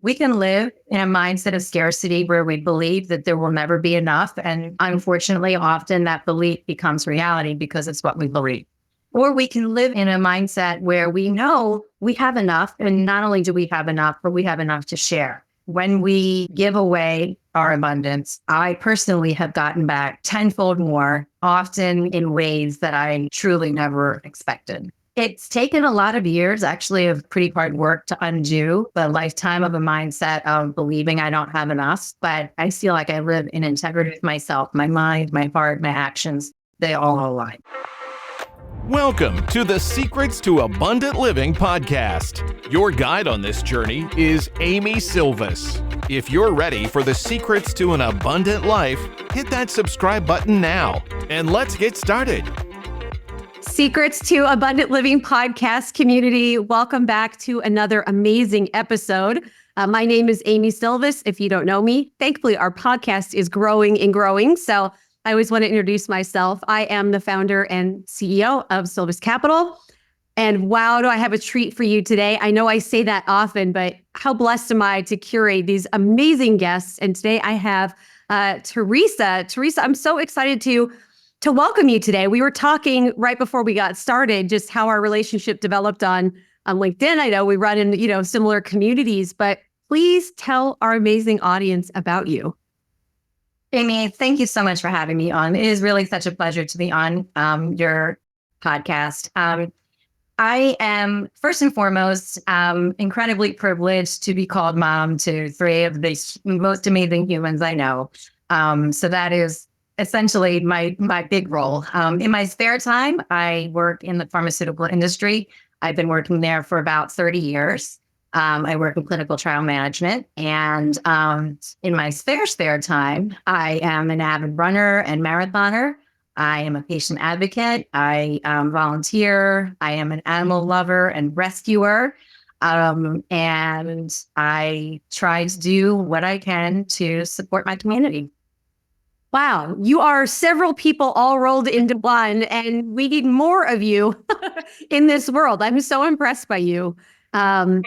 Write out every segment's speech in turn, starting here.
We can live in a mindset of scarcity where we believe that there will never be enough. And unfortunately, often that belief becomes reality because it's what we believe. Or we can live in a mindset where we know we have enough. And not only do we have enough, but we have enough to share. When we give away our abundance, I personally have gotten back tenfold more, often in ways that I truly never expected. It's taken a lot of years, actually, of pretty hard work to undo the lifetime of a mindset of believing I don't have enough. But I feel like I live in integrity with myself, my mind, my heart, my actions. They all align. Welcome to the Secrets to Abundant Living podcast. Your guide on this journey is Amy Sylvis. If you're ready for the secrets to an abundant life, hit that subscribe button now, and let's get started. Secrets to Abundant Living podcast community. Welcome back to another amazing episode. My name is Amy Sylvis. If you don't know me, thankfully our podcast is growing and growing. So I always want to introduce myself. I am the founder and CEO of Sylvis Capital. And wow, do I have a treat for you today. I know I say that often, but how blessed am I to curate these amazing guests. And today I have Teresa. Teresa, I'm so excited to welcome you today. We were talking right before we got started, just how our relationship developed on LinkedIn. I know we run in, similar communities, but please tell our amazing audience about you. Amy, thank you so much for having me on. It is really such a pleasure to be on your podcast. I am, first and foremost, incredibly privileged to be called mom to three of the most amazing humans I know. So that is essentially my big role. In my spare time, I work in the pharmaceutical industry. I've been working there for about 30 years. I work in clinical trial management. And in my spare time, I am an avid runner and marathoner. I am a patient advocate. I volunteer. I am an animal lover and rescuer. And I try to do what I can to support my community. Wow, you are several people all rolled into one, and we need more of you in this world. I'm so impressed by you. I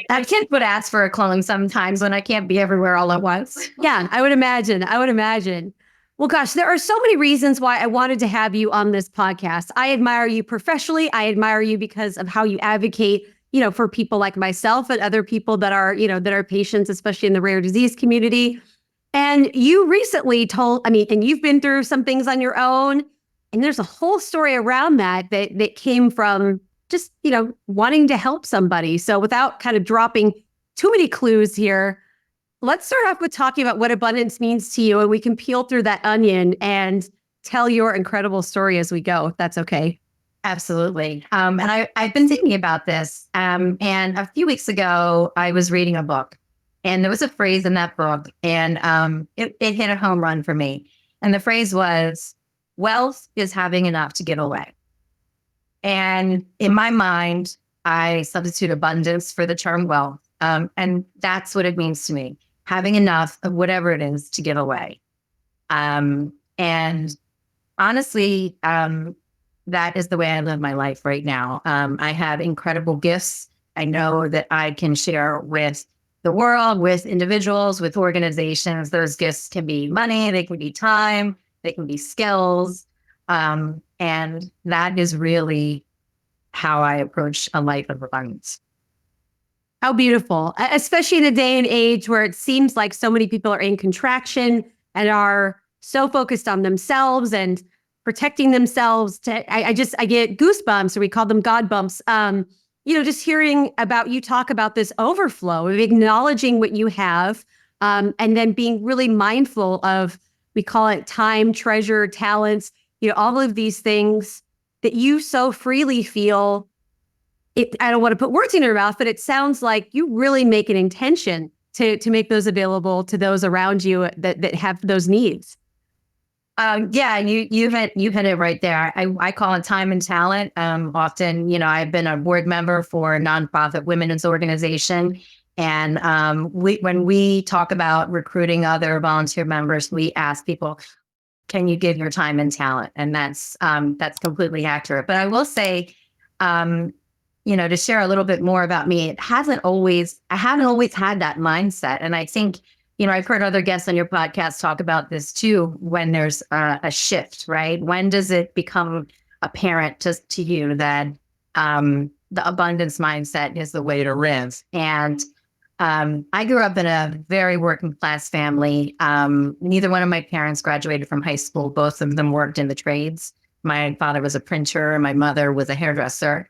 would ask for a clone sometimes when I can't be everywhere all at once. Yeah, I would imagine. Well, gosh, there are so many reasons why I wanted to have you on this podcast. I admire you professionally. I admire you because of how you advocate, for people like myself and other people that are, that are patients, especially in the rare disease community. And you recently and you've been through some things on your own, and there's a whole story around that came from just, wanting to help somebody. So without kind of dropping too many clues here, let's start off with talking about what abundance means to you, and we can peel through that onion and tell your incredible story as we go, if that's okay. Absolutely. And I've been thinking about this. And a few weeks ago, I was reading a book. And there was a phrase in that book, and it hit a home run for me. And the phrase was, wealth is having enough to give away. And in my mind, I substitute abundance for the term wealth. And that's what it means to me, having enough of whatever it is to give away. And honestly, that is the way I live my life right now. I have incredible gifts. I know that I can share with the world, with individuals, with organizations. Those gifts can be money, they can be time, they can be skills. And that is really how I approach a life of abundance. How beautiful, especially in a day and age where it seems like so many people are in contraction and are so focused on themselves and protecting themselves. I get goosebumps, or we call them God bumps. Just hearing about you talk about this overflow of acknowledging what you have, and then being really mindful of, we call it time, treasure, talents, all of these things that you so freely feel. I don't want to put words in your mouth, but it sounds like you really make an intention to make those available to those around you that have those needs. Yeah, you hit it right there. I call it time and talent. Often, I've been a board member for a nonprofit women's organization. And when we talk about recruiting other volunteer members, we ask people, can you give your time and talent? And that's completely accurate. But I will say, to share a little bit more about me, I haven't always had that mindset. And I think, I've heard other guests on your podcast talk about this too, when there's a shift, right? When does it become apparent to you that the abundance mindset is the way to live? And I grew up in a very working class family. Neither one of my parents graduated from high school. Both of them worked in the trades. My father was a printer, and my mother was a hairdresser.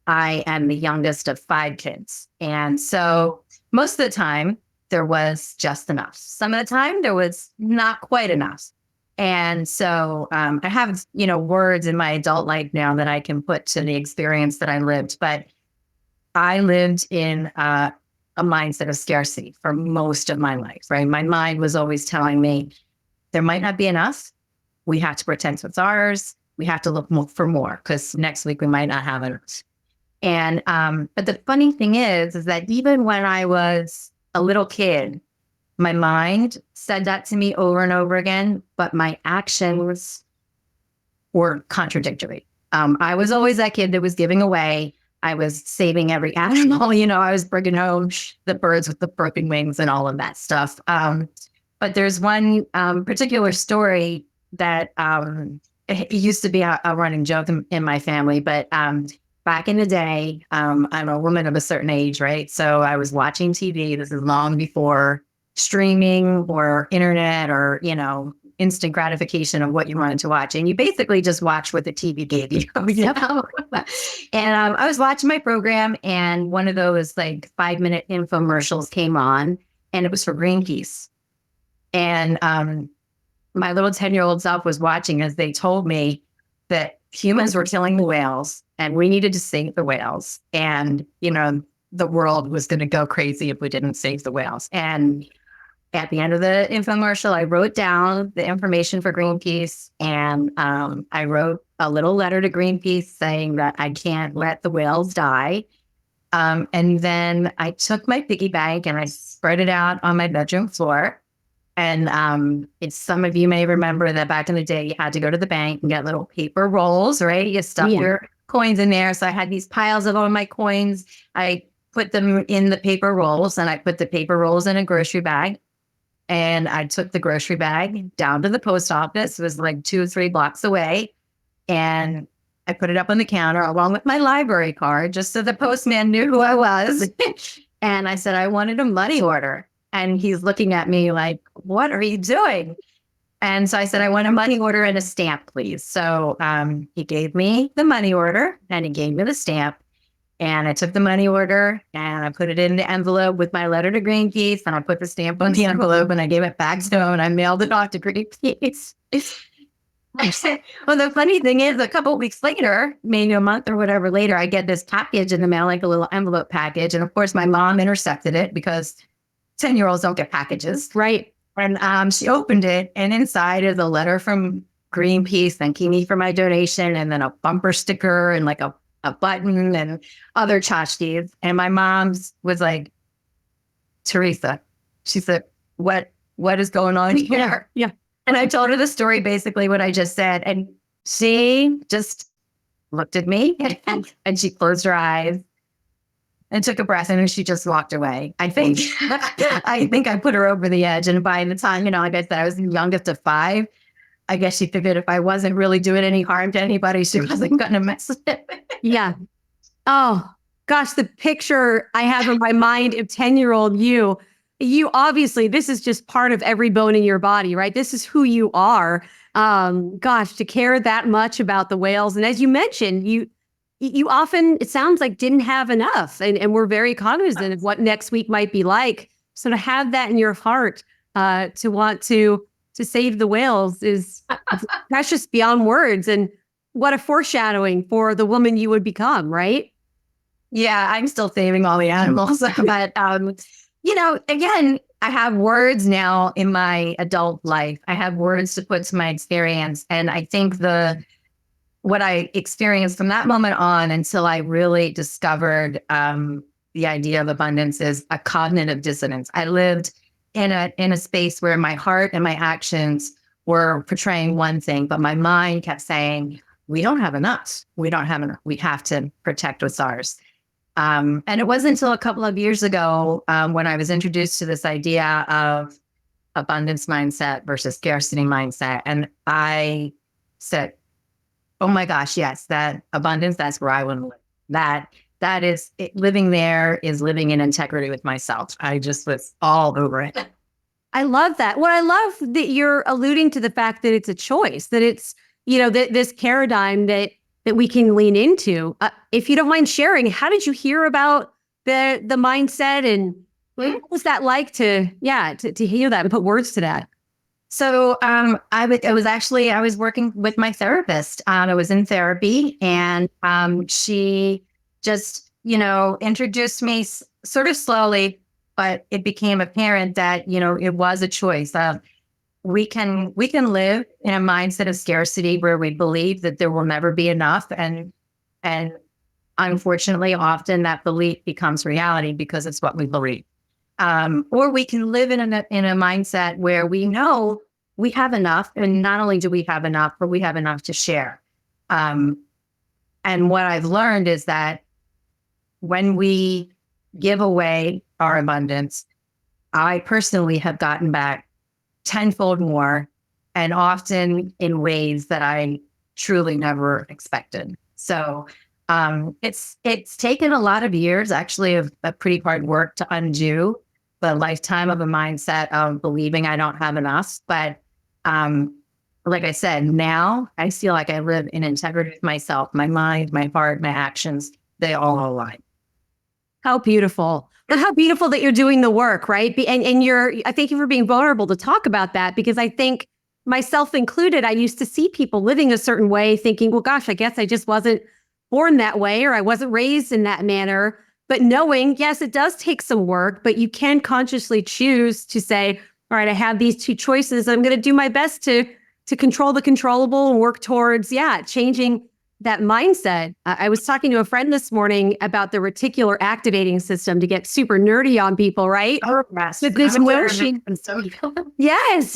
I am the youngest of 5 kids. And so most of the time, there was just enough. Some of the time, there was not quite enough. And so I have, words in my adult life now that I can put to the experience that I lived. But I lived in a mindset of scarcity for most of my life, right? My mind was always telling me there might not be enough. We have to protect what's ours. We have to look for more because next week we might not have enough. And but the funny thing is that even when I was a little kid, my mind said that to me over and over again, but my actions were contradictory. I was always that kid that was giving away. I was saving every animal. I was bringing home the birds with the broken wings and all of that stuff. But there's one particular story that it used to be a running joke in my family, but back in the day, I'm a woman of a certain age, right? So I was watching TV. This is long before streaming or internet or, instant gratification of what you wanted to watch. And you basically just watch what the TV gave you. And I was watching my program, and one of those like 5-minute infomercials came on, and it was for Greenpeace. And my little 10-year-old self was watching as they told me that humans were killing the whales and we needed to save the whales. And, the world was going to go crazy if we didn't save the whales. And at the end of the infomercial, I wrote down the information for Greenpeace, and I wrote a little letter to Greenpeace saying that I can't let the whales die. And then I took my piggy bank and I spread it out on my bedroom floor. And some of you may remember that back in the day, you had to go to the bank and get little paper rolls, right? You stuff your coins in there. So I had these piles of all my coins. I put them in the paper rolls, and I put the paper rolls in a grocery bag. And I took the grocery bag down to the post office. It was like 2 or 3 blocks away. And I put it up on the counter along with my library card, just so the postman knew who I was. And I said, I wanted a money order. And he's looking at me like, what are you doing? And so I said, I want a money order and a stamp, please. So he gave me the money order and he gave me the stamp. And I took the money order and I put it in the envelope with my letter to Greenpeace. And I put the stamp on the envelope and I gave it back to him and I mailed it off to Greenpeace. Well, the funny thing is, a couple of weeks later, maybe a month or whatever later, I get this package in the mail, like a little envelope package. And of course, my mom intercepted it because 10-year-olds don't get packages. Right. And she opened it, and inside is a letter from Greenpeace thanking me for my donation, and then a bumper sticker and like a button and other tchotchkes. And my mom's was like, Teresa, she said, what is going on here? Yeah. And I told her the story, basically what I just said. And she just looked at me and she closed her eyes and took a breath, and she just walked away. I think I put her over the edge. And by the time, like I said, I was the youngest of 5. I guess she figured if I wasn't really doing any harm to anybody, she wasn't going to mess with it. Yeah. Oh, gosh, the picture I have in my mind of 10-year-old you obviously, this is just part of every bone in your body, right? This is who you are. Gosh, to care that much about the whales. And as you mentioned, you often, it sounds like, didn't have enough. And we're very cognizant of what next week might be like. So to have that in your heart, to want to save the whales that's just beyond words. And what a foreshadowing for the woman you would become, right? Yeah, I'm still saving all the animals. But, again, I have words now in my adult life. I have words to put to my experience. And I think what I experienced from that moment on until I really discovered the idea of abundance is a cognitive dissonance. I lived in a space where my heart and my actions were portraying one thing, but my mind kept saying, we don't have enough. We don't have enough. We have to protect what's ours. And it wasn't until a couple of years ago when I was introduced to this idea of abundance mindset versus scarcity mindset. And I said, oh my gosh, yes, that abundance, that's where I want to live. That is living there is living in integrity with myself. I just was all over it. I love that. Well, I love that you're alluding to the fact that it's a choice, that it's, this paradigm that we can lean into. If you don't mind sharing, how did you hear about the mindset, and what was that like to hear that and put words to that? So I was working with my therapist. I was in therapy, and she just, introduced me sort of slowly, but it became apparent that, it was a choice. We can live in a mindset of scarcity where we believe that there will never be enough, and unfortunately, often that belief becomes reality because it's what we believe. Or we can live in a mindset where we know we have enough, and not only do we have enough, but we have enough to share. And what I've learned is that when we give away our abundance, I personally have gotten back tenfold more, and often in ways that I truly never expected. So it's taken a lot of years, actually, of pretty hard work to undo the lifetime of a mindset of believing I don't have enough. But like I said, now I feel like I live in integrity with myself, my mind, my heart, my actions. They all align. How beautiful. And how beautiful that you're doing the work, right? I thank you for being vulnerable to talk about that, because I think, myself included, I used to see people living a certain way thinking, well, gosh, I guess I just wasn't born that way, or I wasn't raised in that manner. But knowing, yes, it does take some work, but you can consciously choose to say, all right, I have these two choices. I'm going to do my best to control the controllable and work towards, changing that mindset. I was talking to a friend this morning about the reticular activating system, to get super nerdy on people, right? Oh, yes. With this notion. Yes.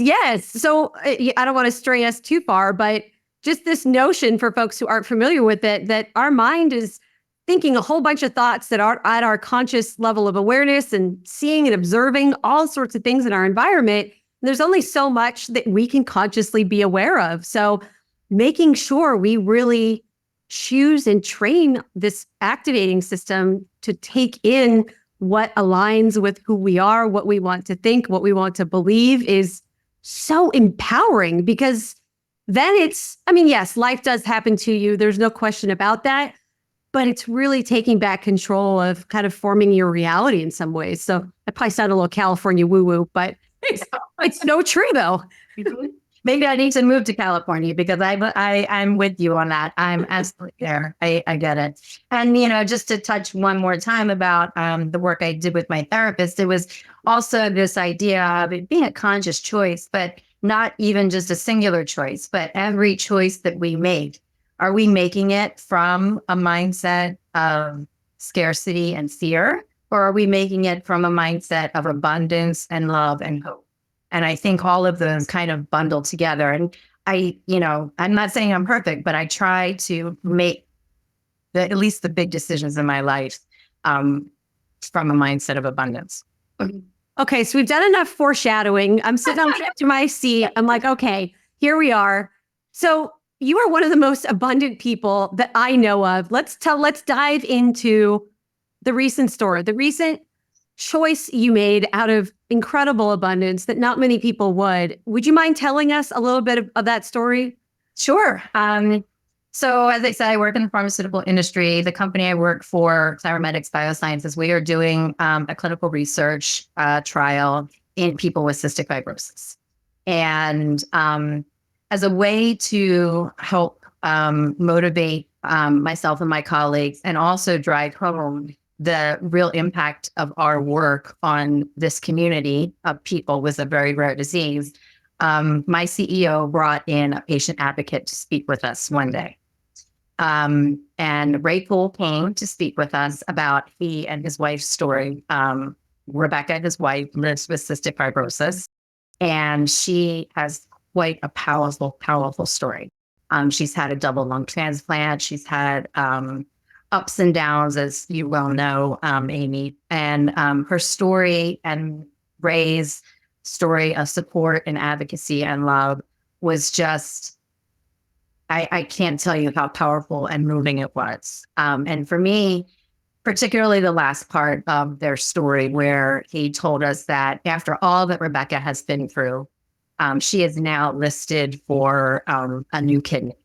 So I don't want to stray us too far, but just this notion for folks who aren't familiar with it, that our mind is thinking a whole bunch of thoughts that are at our conscious level of awareness, and seeing and observing all sorts of things in our environment. There's only so much that we can consciously be aware of. So making sure we really choose and train this activating system to take in what aligns with who we are, what we want to think, what we want to believe, is so empowering, because then yes, life does happen to you. There's no question about that. But it's really taking back control of kind of forming your reality in some ways. So I probably sound a little California woo-woo, but it's no true though. Maybe I need to move to California, because I'm with you on that. I'm absolutely there. I get it. And, just to touch one more time about the work I did with my therapist, it was also this idea of it being a conscious choice, but not even just a singular choice, but every choice that we make. Are we making it from a mindset of scarcity and fear, or are we making it from a mindset of abundance and love and hope? And I think all of those kind of bundle together. And I'm not saying I'm perfect, but I try to make at least the big decisions in my life from a mindset of abundance. Okay, so we've done enough foreshadowing. I'm sitting on to my seat. I'm like, okay, here we are. So you are one of the most abundant people that I know of. Let's dive into the recent story, the recent choice you made out of incredible abundance that not many people would. Would you mind telling us a little bit of that story? Sure. So as I said, I work in the pharmaceutical industry. The company I work for, Cyromedics Biosciences, we are doing a clinical research trial in people with cystic fibrosis. And as a way to help motivate myself and my colleagues, and also drive home the real impact of our work on this community of people with a very rare disease, my CEO brought in a patient advocate to speak with us one day. And Ray Poole came to speak with us about he and his wife's story. Rebecca, his wife, lives with cystic fibrosis, and she has quite a powerful, powerful story. She's had a double lung transplant. She's had ups and downs, as you well know, Amy. And her story and Ray's story of support and advocacy and love was just, I can't tell you how powerful and moving it was. And for me, particularly the last part of their story, where he told us that after all that Rebecca has been through, she is now listed for a new kidney.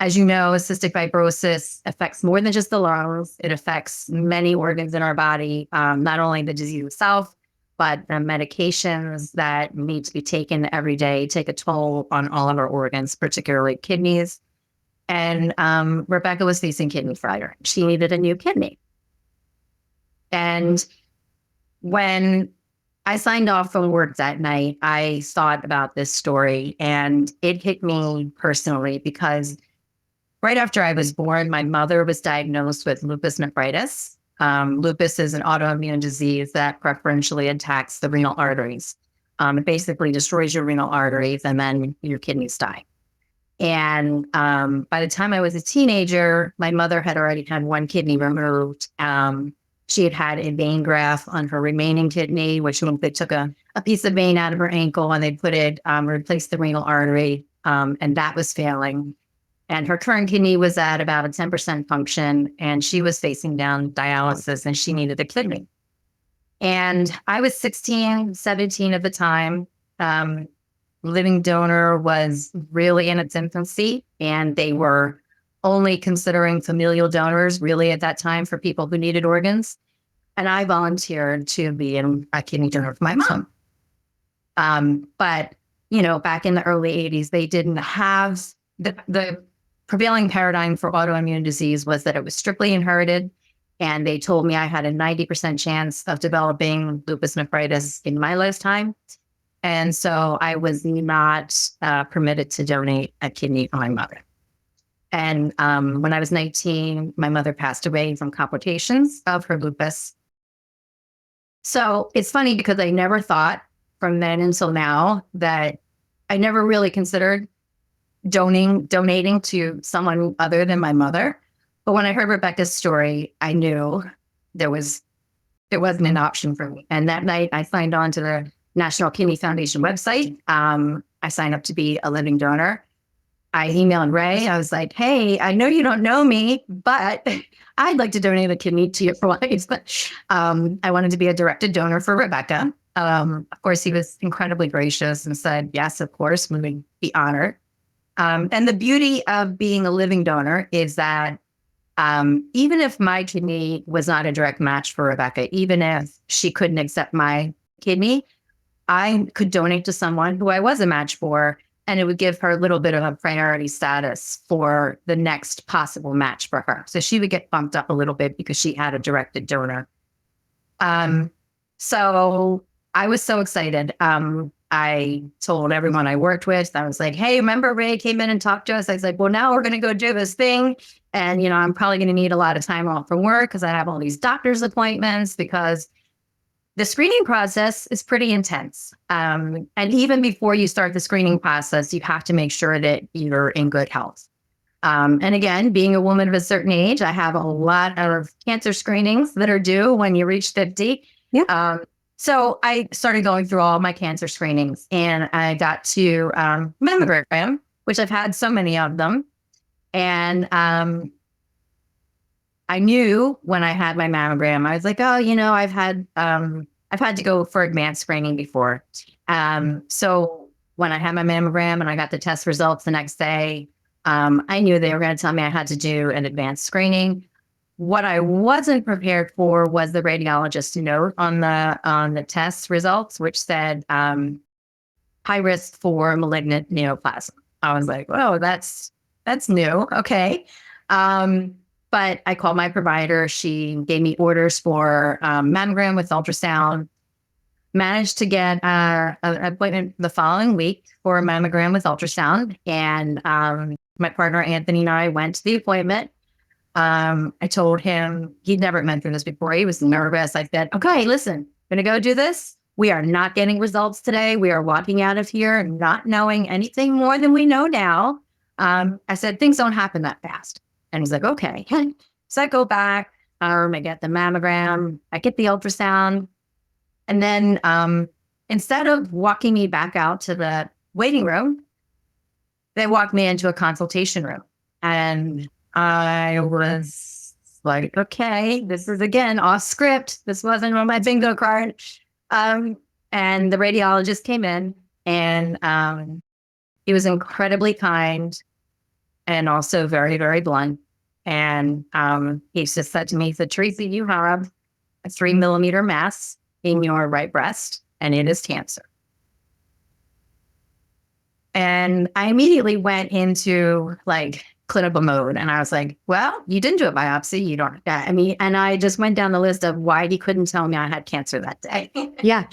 As you know, cystic fibrosis affects more than just the lungs. It affects many organs in our body, not only the disease itself, but the medications that need to be taken every day take a toll on all of our organs, particularly kidneys. And Rebecca was facing kidney failure. She needed a new kidney. And when I signed off from work that night, I thought about this story, and it hit me personally because right after I was born, my mother was diagnosed with lupus nephritis. Lupus is an autoimmune disease that preferentially attacks the renal arteries. It basically destroys your renal arteries, and then your kidneys die. And by the time I was a teenager, my mother had already had one kidney removed. She had had a vein graft on her remaining kidney, which meant they took a piece of vein out of her ankle and they put it, replaced the renal artery, and that was failing. And her current kidney was at about a 10% function, and she was facing down dialysis, and she needed a kidney. And I was 16, 17 at the time. Living donor was really in its infancy, and they were only considering familial donors really at that time for people who needed organs. And I volunteered to be a kidney donor for my mom. But, back in the early 80s, they didn't have the prevailing paradigm for autoimmune disease was that it was strictly inherited. And they told me I had a 90% chance of developing lupus nephritis in my lifetime. And so I was not permitted to donate a kidney for my mother. And when I was 19, my mother passed away from complications of her lupus. So it's funny because I never thought from then until now that I never really considered donating to someone other than my mother. But when I heard Rebecca's story, I knew it wasn't an option for me. And that night I signed on to the National Kidney Foundation website. I signed up to be a living donor. I emailed Ray. I was like, hey, I know you don't know me, but I'd like to donate a kidney to your wife. I wanted to be a directed donor for Rebecca. Of course, he was incredibly gracious and said, yes, of course, we would be honored. And the beauty of being a living donor is that even if my kidney was not a direct match for Rebecca, even if she couldn't accept my kidney, I could donate to someone who I was a match for, and it would give her a little bit of a priority status for the next possible match for her. So she would get bumped up a little bit because she had a directed donor. So I was so excited. I told everyone I worked with, I was like, hey, remember Ray came in and talked to us? I was like, well, now we're going to go do this thing. And, I'm probably going to need a lot of time off from work because I have all these doctor's appointments, because the screening process is pretty intense. And even before you start the screening process, you have to make sure that you're in good health. And again, being a woman of a certain age, I have a lot of cancer screenings that are due when you reach 50. Yeah. So I started going through all my cancer screenings, and I got to mammogram, which I've had so many of them. And I knew when I had my mammogram, I was like, oh, I've had to go for advanced screening before. So when I had my mammogram and I got the test results the next day, I knew they were going to tell me I had to do an advanced screening. What I wasn't prepared for was the radiologist's note on the test results, which said high risk for malignant neoplasm. I was like, oh, that's new. Okay. But I called my provider. She gave me orders for mammogram with ultrasound. Managed to get an appointment the following week for a mammogram with ultrasound. And my partner, Anthony, and I went to the appointment. I told him, he'd never been through this before. He was nervous. I said, okay, listen, I'm going to go do this. We are not getting results today. We are walking out of here not knowing anything more than we know now. I said, things don't happen that fast. And he's like, okay. So I go back, I get the mammogram, I get the ultrasound. And then instead of walking me back out to the waiting room, they walked me into a consultation room. And I was like, okay, this is again off script. This wasn't on my bingo card. And the radiologist came in, and he was incredibly kind and also very, very blunt. And he just said to me, he said, Teresa, you have a 3 millimeter mass in your right breast, and it is cancer. And I immediately went into like clinical mode. And I was like, well, you didn't do a biopsy. You don't, I mean, and I just went down the list of why he couldn't tell me I had cancer that day. Yeah.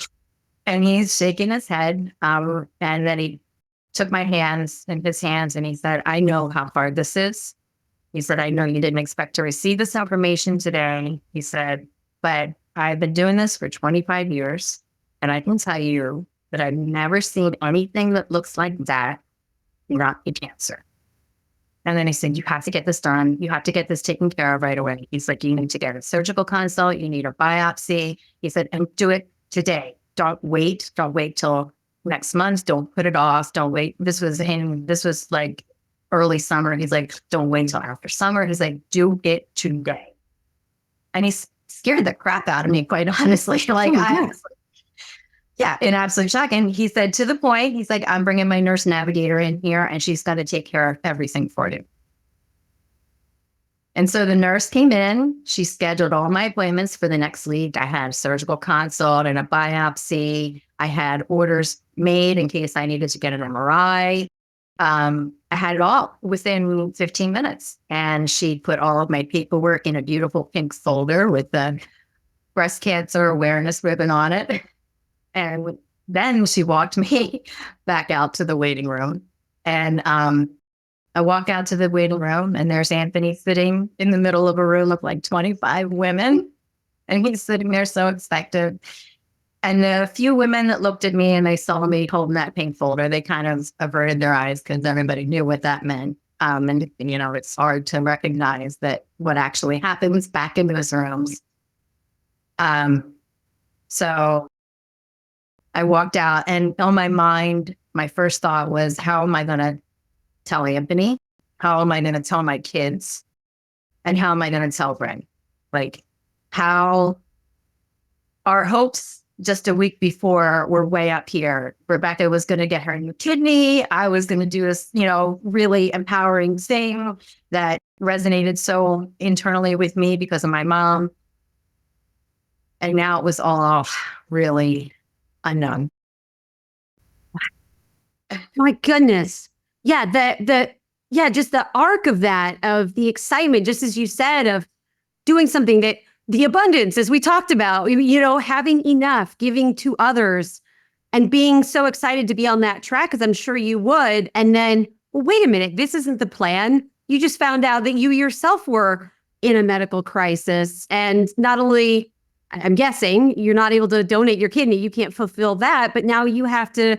And he's shaking his head. And then he took my hands in his hands and he said, I know how hard this is. He said, I know you didn't expect to receive this information today. He said, but I've been doing this for 25 years. And I can tell you that I've never seen anything that looks like that not be cancer. And then he said, you have to get this done. You have to get this taken care of right away. He's like, you need to get a surgical consult. You need a biopsy. He said, and do it today. Don't wait. Don't wait till next month. Don't put it off. Don't wait. This was like early summer. He's like, don't wait until after summer. He's like, do it today. And he scared the crap out of me, quite honestly. Like, yeah, in absolute shock. And he said, to the point, he's like, I'm bringing my nurse navigator in here and she's going to take care of everything for you. And so the nurse came in, she scheduled all my appointments for the next week. I had a surgical consult and a biopsy. I had orders made in case I needed to get an MRI. I had it all within 15 minutes. And she put all of my paperwork in a beautiful pink folder with the breast cancer awareness ribbon on it. And then she walked me back out to the waiting room. And I walk out to the waiting room and there's Anthony sitting in the middle of a room of like 25 women. And he's sitting there so expectant. And a few women that looked at me and they saw me holding that pink folder, they kind of averted their eyes because everybody knew what that meant. And, you know, it's hard to recognize that what actually happens back in those rooms. So I walked out and on my mind, my first thought was, how am I going to tell Anthony? How am I going to tell my kids? And how am I going to tell Byrne? Like, how our hopes just a week before were way up here. Rebecca was going to get her new kidney. I was going to do this, you know, really empowering thing that resonated so internally with me because of my mom. And now it was all really unknown. My goodness. Yeah. Just the arc of that, of the excitement, just as you said, of doing something that the abundance, as we talked about, you know, having enough, giving to others and being so excited to be on that track, because I'm sure you would. And then, well, wait a minute, this isn't the plan. You just found out that you yourself were in a medical crisis. And not only, I'm guessing, you're not able to donate your kidney, you can't fulfill that, but now you have to,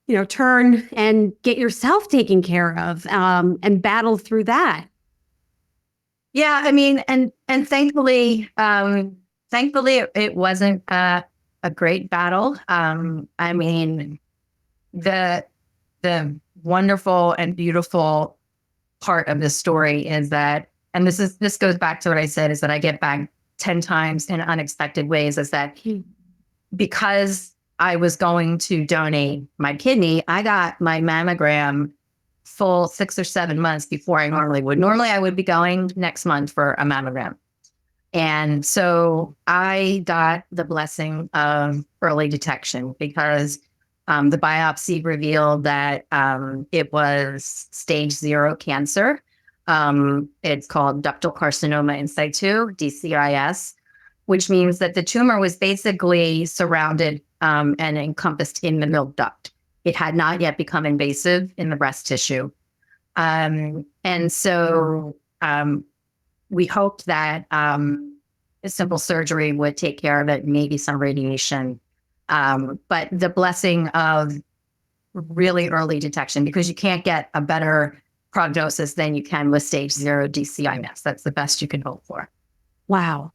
you know, turn and get yourself taken care of and battle through that. Yeah, I mean, and thankfully, it wasn't a great battle. I mean, the wonderful and beautiful part of this story is that, and this goes back to what I said, is that I get back 10 times in unexpected ways, is that because I was going to donate my kidney, I got my mammogram full 6 or 7 months before I normally would. Normally, I would be going next month for a mammogram. And so I got the blessing of early detection because the biopsy revealed that it was stage 0 cancer. It's called ductal carcinoma in situ, DCIS, which means that the tumor was basically surrounded and encompassed in the milk duct. It had not yet become invasive in the breast tissue. And so we hoped that a simple surgery would take care of it, maybe some radiation. But the blessing of really early detection, because you can't get a better prognosis than you can with stage 0 DCIS. That's the best you can hope for. Wow.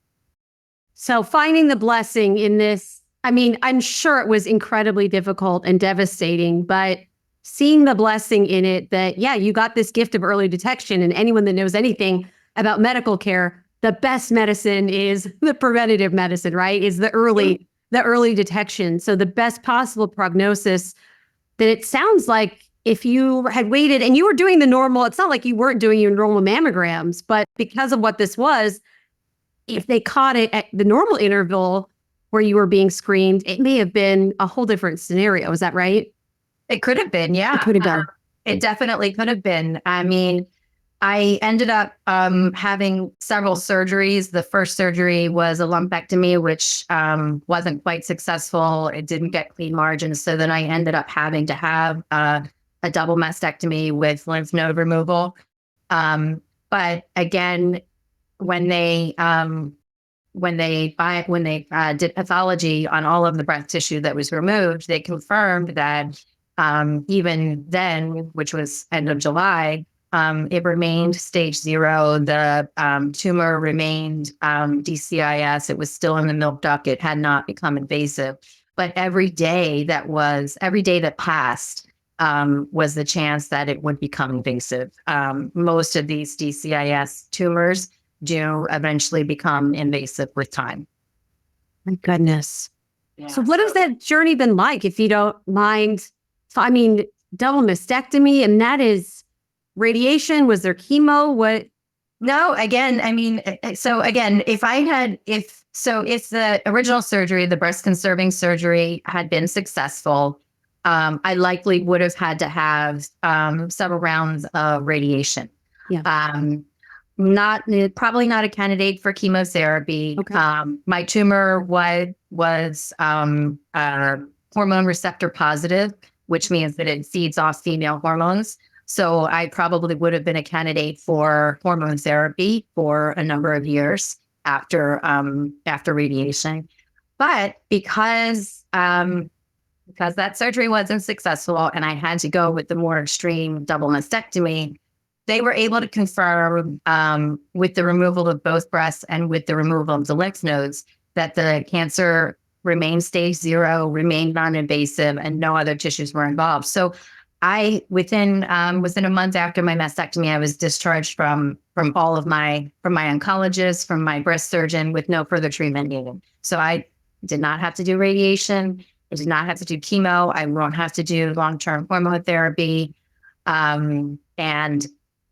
So finding the blessing in this, I mean, I'm sure it was incredibly difficult and devastating, but seeing the blessing in it that, yeah, you got this gift of early detection. And anyone that knows anything about medical care, the best medicine is the preventative medicine, right? Is the early detection. So the best possible prognosis, that it sounds like if you had waited and you were doing the normal, it's not like you weren't doing your normal mammograms, but because of what this was, if they caught it at the normal interval where you were being screened, it may have been a whole different scenario. Is that right? It could have been, yeah. It could have been. It definitely could have been. I mean, I ended up having several surgeries. The first surgery was a lumpectomy, which wasn't quite successful. It didn't get clean margins. So then I ended up having to have a double mastectomy with lymph node removal. But again, when they did pathology on all of the breast tissue that was removed, they confirmed that even then, which was end of July, it remained stage 0. The tumor remained DCIS. It was still in the milk duct. It had not become invasive. But every day that passed was the chance that it would become invasive. Most of these DCIS tumors do eventually become invasive with time. My goodness. Yeah. So what has that journey been like, if you don't mind? So, I mean, double mastectomy, and that is radiation. Was there chemo? What? No, again, I mean, so again, if the original surgery, the breast conserving surgery had been successful, I likely would have had to have several rounds of radiation. Yeah. Probably not a candidate for chemotherapy. Okay. My tumor was hormone receptor positive, which means that it feeds off female hormones. So I probably would have been a candidate for hormone therapy for a number of years after radiation. But because that surgery wasn't successful and I had to go with the more extreme double mastectomy, they were able to confirm with the removal of both breasts and with the removal of the lymph nodes that the cancer remained stage 0, remained non-invasive, and no other tissues were involved. So within a month after my mastectomy, I was discharged from my oncologist, from my breast surgeon, with no further treatment needed. So I did not have to do radiation. I did not have to do chemo. I won't have to do long-term hormone therapy. And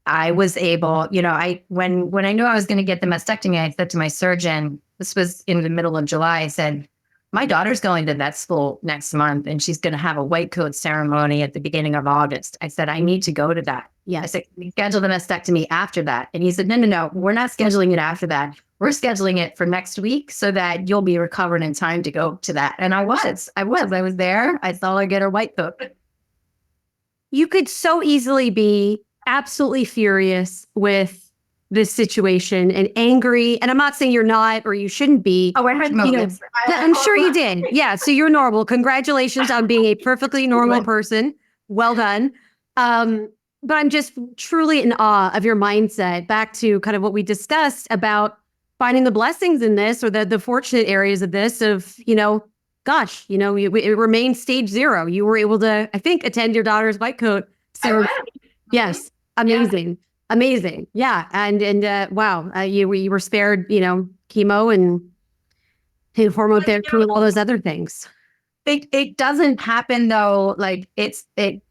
I was able, when I knew I was going to get the mastectomy, I said to my surgeon, this was in the middle of July, I said, my daughter's going to vet school next month and she's going to have a white coat ceremony at the beginning of August. I said, I need to go to that. Yeah. I said, we schedule the mastectomy after that. And he said, no, we're not scheduling it after that. We're scheduling it for next week so that you'll be recovered in time to go to that. And I was there. I saw her get her white coat. You could so easily be absolutely furious with this situation and angry. And I'm not saying you're not, or you shouldn't be. Oh, I had moments. I'm sure you did. Yeah. So you're normal. Congratulations on being a perfectly normal person. Well done. But I'm just truly in awe of your mindset, back to kind of what we discussed about finding the blessings in this, or the fortunate areas of this, of, it remained stage 0. You were able to, I think, attend your daughter's white coat. So yes, amazing. Yeah. Amazing. Yeah. And wow, you were spared, chemo and hormone therapy and all those other things. It doesn't happen though. Like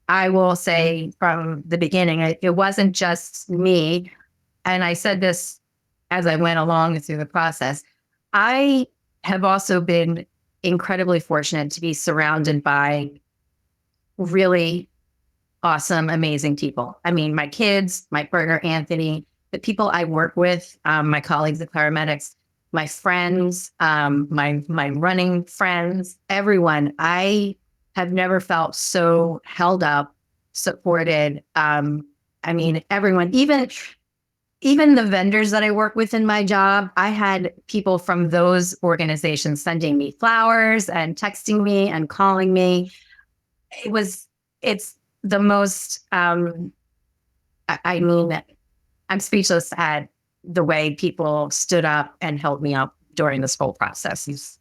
I will say from the beginning, it wasn't just me. And I said this as I went along through the process. I have also been incredibly fortunate to be surrounded by really awesome, amazing people. I mean, my kids, my partner, Anthony, the people I work with, my colleagues, the paramedics, my friends, my running friends, everyone. I have never felt so held up, supported. I mean, everyone, even the vendors that I work with in my job, I had people from those organizations sending me flowers and texting me and calling me. It's the most I mean, I'm speechless at the way people stood up and held me up during this whole process.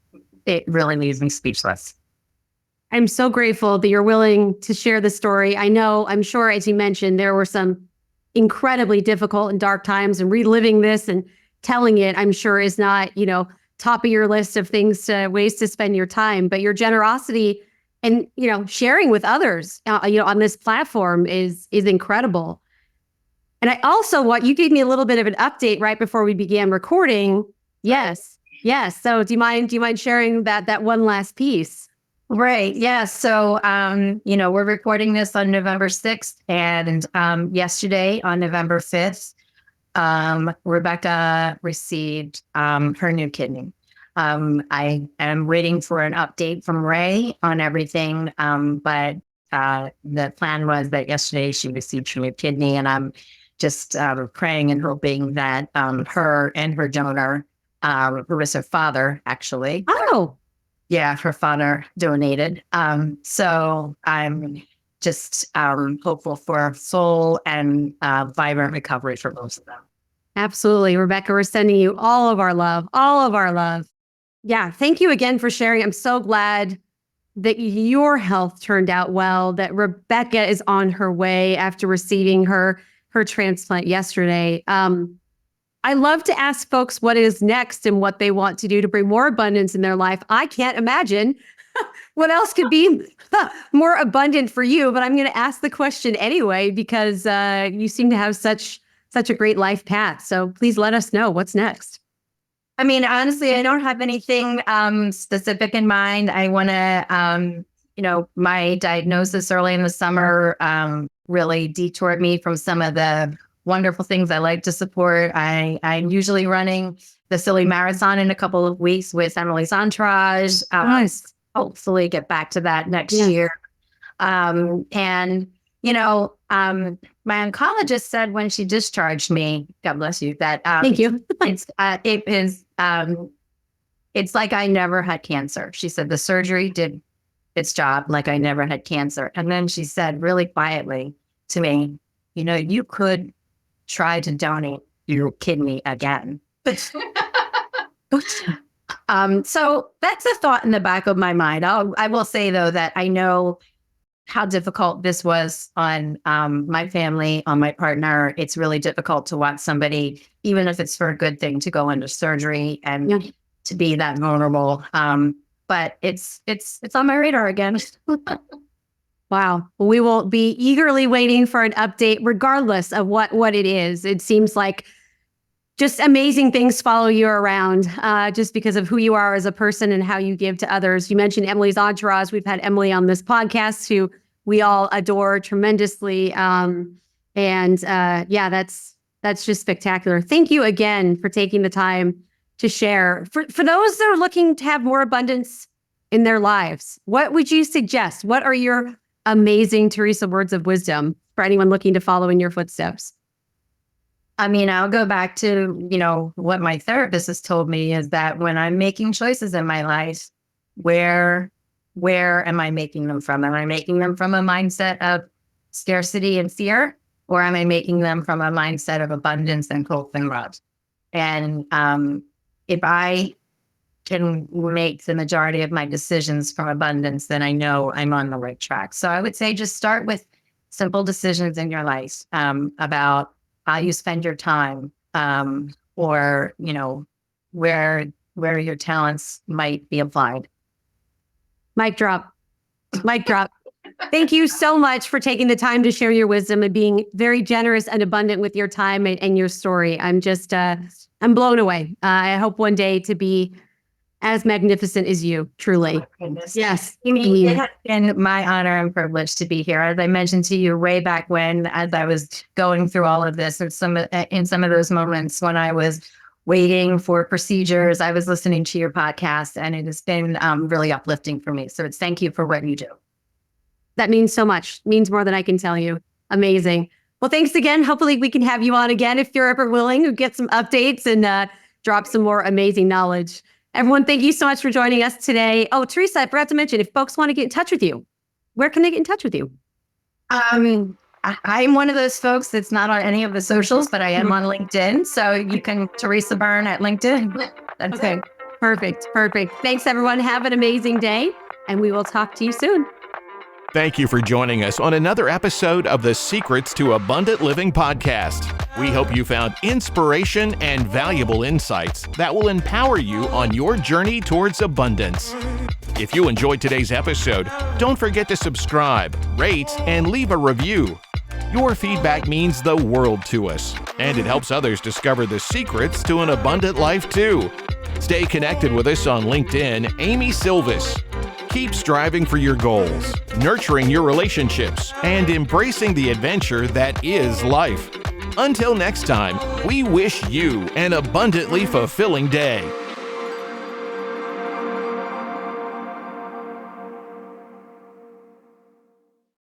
It really leaves me speechless. I'm so grateful that you're willing to share the story. I'm sure, as you mentioned, there were some incredibly difficult and dark times, and reliving this and telling it, I'm sure, is not, top of your list of things ways to spend your time. But your generosity and, sharing with others, on this platform is incredible. And I also you gave me a little bit of an update right before we began recording. Yes. Yes. So do you mind sharing that one last piece? Right. Yeah. So, we're recording this on November 6th, and yesterday on November 5th, Rebecca received her new kidney. I am waiting for an update from Ray on everything, but the plan was that yesterday she received her new kidney, and I'm just praying and hoping that her and her donor, Marissa's father, actually. Oh, Yeah, her father donated. So I'm just hopeful for soul and vibrant recovery for both of them. absolutely. Rebecca, we're sending you all of our love, all of our love. Yeah. Thank you again for sharing. I'm so glad that your health turned out well, that Rebecca is on her way after receiving her transplant yesterday. I love to ask folks what is next and what they want to do to bring more abundance in their life. I can't imagine what else could be more abundant for you, but I'm going to ask the question anyway, because you seem to have such a great life path. So please let us know what's next. I mean, honestly, I don't have anything specific in mind. I want to, my diagnosis early in the summer really detoured me from some of the wonderful things I like to support. I'm usually running the Silly Marathon in a couple of weeks with Emily's Entourage. Nice. Hopefully get back to that next year. And, my oncologist said when she discharged me, God bless you, that Thank you. it's like I never had cancer. She said the surgery did its job like I never had cancer. And then she said really quietly to me, you could try to donate your kidney again. So that's a thought in the back of my mind. I will say, though, that I know how difficult this was on my family, on my partner. It's really difficult to watch somebody, even if it's for a good thing, to go into surgery and to be that vulnerable. But it's on my radar again. Wow. We will be eagerly waiting for an update, regardless of what it is. It seems like just amazing things follow you around just because of who you are as a person and how you give to others. You mentioned Emily's Entourage. We've had Emily on this podcast, who we all adore tremendously. That's just spectacular. Thank you again for taking the time to share. For those that are looking to have more abundance in their lives, what would you suggest? What are your amazing Teresa words of wisdom for anyone looking to follow in your footsteps? I mean, I'll go back to, what my therapist has told me is that when I'm making choices in my life, where am I making them from? Am I making them from a mindset of scarcity and fear, or am I making them from a mindset of abundance and hope and love? And if I can make the majority of my decisions from abundance, then I know I'm on the right track. So I would say just start with simple decisions in your life about how you spend your time, or, where your talents might be applied. Mic drop. Mic drop. Thank you so much for taking the time to share your wisdom and being very generous and abundant with your time and your story. I'm just, I'm blown away. I hope one day to be as magnificent as you, truly. Yes. It has been my honor and privilege to be here. As I mentioned to you way back when, as I was going through all of this, in some of those moments when I was waiting for procedures, I was listening to your podcast, and it has been really uplifting for me. So thank you for what you do. That means so much. It means more than I can tell you. Amazing. Well, thanks again. Hopefully we can have you on again if you're ever willing to get some updates and drop some more amazing knowledge. Everyone, thank you so much for joining us today. Oh, Teresa, I forgot to mention, if folks want to get in touch with you, where can they get in touch with you? I'm one of those folks that's not on any of the socials, but I am on LinkedIn. So you can Teresa Byrne at LinkedIn. That's Okay. it. Perfect. Thanks, everyone. Have an amazing day, and we will talk to you soon. Thank you for joining us on another episode of the Secrets to Abundant Living podcast. We hope you found inspiration and valuable insights that will empower you on your journey towards abundance. If you enjoyed today's episode, don't forget to subscribe, rate, and leave a review. Your feedback means the world to us, and it helps others discover the secrets to an abundant life too. Stay connected with us on LinkedIn, Amy Sylvis. Keep striving for your goals, nurturing your relationships, and embracing the adventure that is life. Until next time, we wish you an abundantly fulfilling day.